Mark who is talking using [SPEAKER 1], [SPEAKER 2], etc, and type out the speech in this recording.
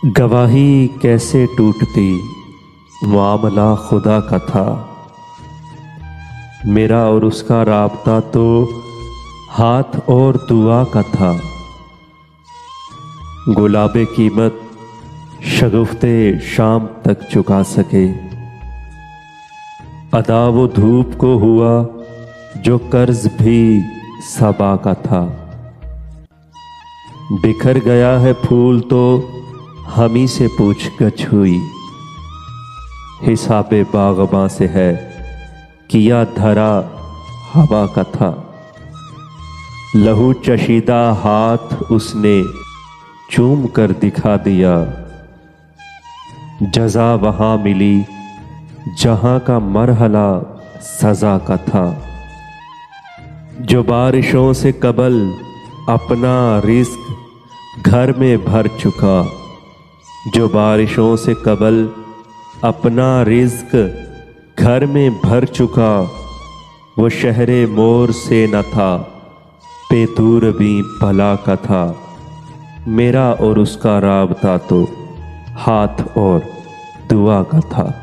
[SPEAKER 1] गवाही कैसे टूटती, मामला खुदा का था। मेरा और उसका राबता तो हाथ और दुआ का था। गुलाबे कीमत शगुफ्ते शाम तक चुका सके। अदा वो धूप को हुआ जो कर्ज भी सबा का था। बिखर गया है फूल तो हमी से पूछ गछ हुई। हिसाबे बागबां से है किया धरा हवा का था। लहू चशीदा हाथ उसने चूम कर दिखा दिया। जजा वहां मिली जहां का मरहला सजा का था। जो बारिशों से कबल अपना रिस्क घर में भर चुका। जो बारिशों से कबल अपना रिज्क घर में भर चुका। वो शहरे मोर से न था पे दूर भी भला का था। मेरा और उसका राबता तो हाथ और दुआ का था।